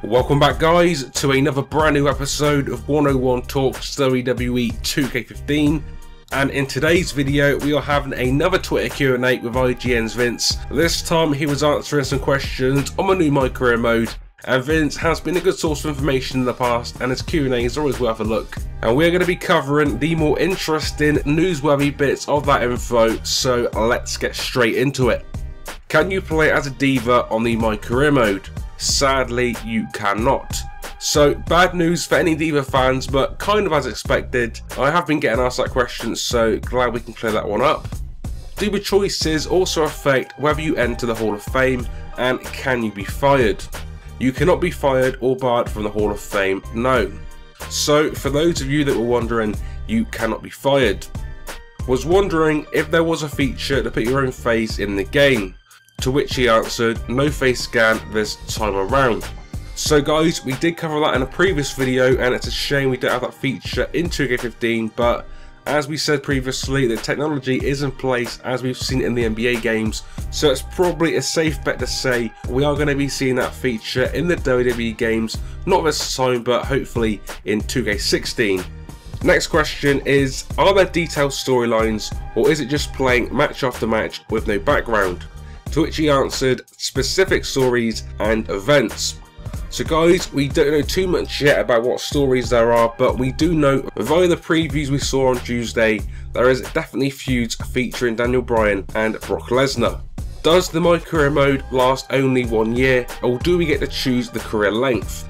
Welcome back guys to another brand new episode of 101 Talks WWE 2K15, and in today's video we are having another Twitter Q&A with IGN's Vince. This time he was answering some questions on my new MyCareer mode, and Vince has been a good source of information in the past and his Q&A is always worth a look. And we're going to be covering the more interesting, newsworthy bits of that info, so let's get straight into it. Can you play as a diva on the MyCareer mode? Sadly, you cannot. So, bad news for any Diva fans, but kind of as expected. I have been getting asked that question, so glad we can clear that one up. Diva choices also affect whether you enter the Hall of Fame, and can you be fired? You cannot be fired or barred from the Hall of Fame, no. So, for those of you that were wondering, you cannot be fired. Was wondering if there was a feature to put your own face in the game. To which he answered, no face scan this time around. So guys, we did cover that in a previous video and it's a shame we don't have that feature in 2K15, but as we said previously, the technology is in place as we've seen in the NBA games, so it's probably a safe bet to say we are going to be seeing that feature in the WWE games, not this time but hopefully in 2K16. Next question is, are there detailed storylines or is it just playing match after match with no background? To which he answered, specific stories and events. So guys, we don't know too much yet about what stories there are, but we do know via the previews we saw on Tuesday, there is definitely feuds featuring Daniel Bryan and Brock Lesnar. Does the MyCareer mode last only 1 year, or do we get to choose the career length?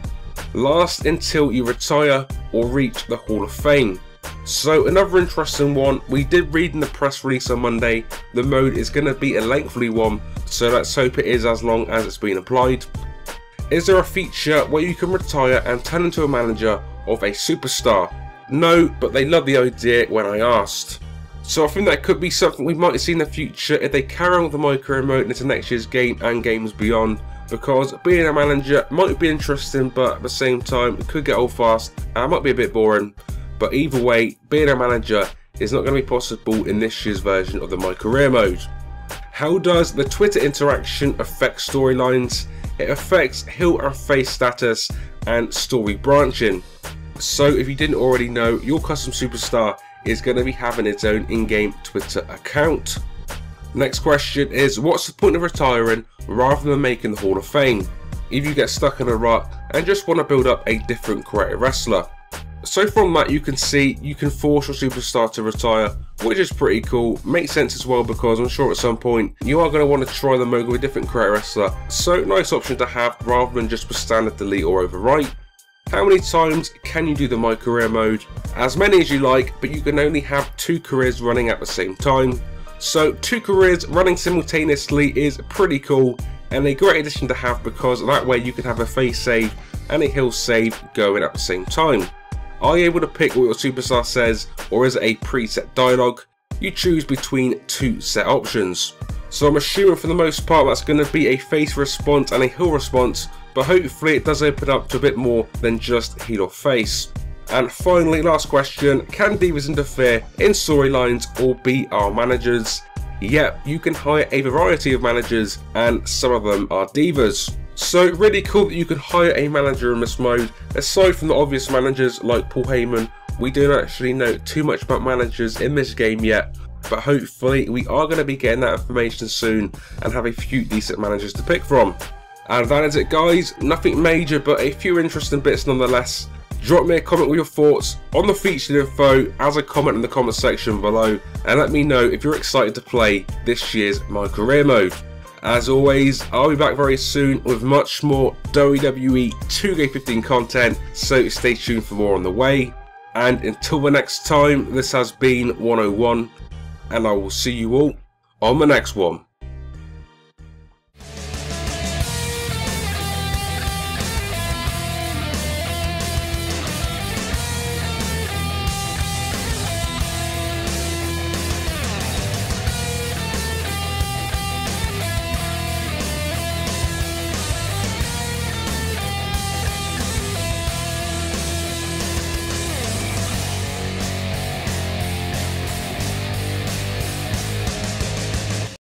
Last until you retire or reach the Hall of Fame. So another interesting one, we did read in the press release on Monday, the mode is going to be a lengthy one, so let's hope it is as long as it's been applied. Is there a feature where you can retire and turn into a manager of a superstar? No, but they loved the idea when I asked. So I think that could be something we might see in the future if they carry on with the MyCareer mode into next year's game and games beyond, because being a manager might be interesting, but at the same time it could get old fast and might be a bit boring. But either way, being a manager is not going to be possible in this year's version of the MyCareer mode. How does the Twitter interaction affect storylines? It affects heel and face status and story branching. So if you didn't already know, your custom superstar is going to be having its own in-game Twitter account. Next question is, what's the point of retiring rather than making the Hall of Fame? If you get stuck in a rut and just want to build up a different creative wrestler. So from that you can see you can force your superstar to retire, which is pretty cool. Makes sense as well because I'm sure at some point you are going to want to try the mode with a different creative wrestler. So nice option to have rather than just for standard delete or overwrite. How many times can you do the MyCareer mode? As many as you like, but you can only have 2 careers running at the same time. So 2 careers running simultaneously is pretty cool and a great addition to have because that way you can have a face save and a heel save going at the same time. Are you able to pick what your superstar says, or is it a preset dialogue? You choose between 2 set options. So I'm assuming for the most part that's going to be a face response and a heel response, but hopefully it does open up to a bit more than just heel or face. And finally, last question, can divas interfere in storylines or be our managers? Yep, you can hire a variety of managers and some of them are divas. So really cool that you can hire a manager in this mode. Aside from the obvious managers like Paul Heyman, we don't actually know too much about managers in this game yet, but hopefully we are going to be getting that information soon and have a few decent managers to pick from. And that is it guys, nothing major but a few interesting bits nonetheless. Drop me a comment with your thoughts on the featured info as a comment in the comment section below, and let me know if you're excited to play this year's MyCareer mode. As always, I'll be back very soon with much more WWE 2K15 content, so stay tuned for more on the way. And until the next time, this has been 101, and I will see you all on the next one.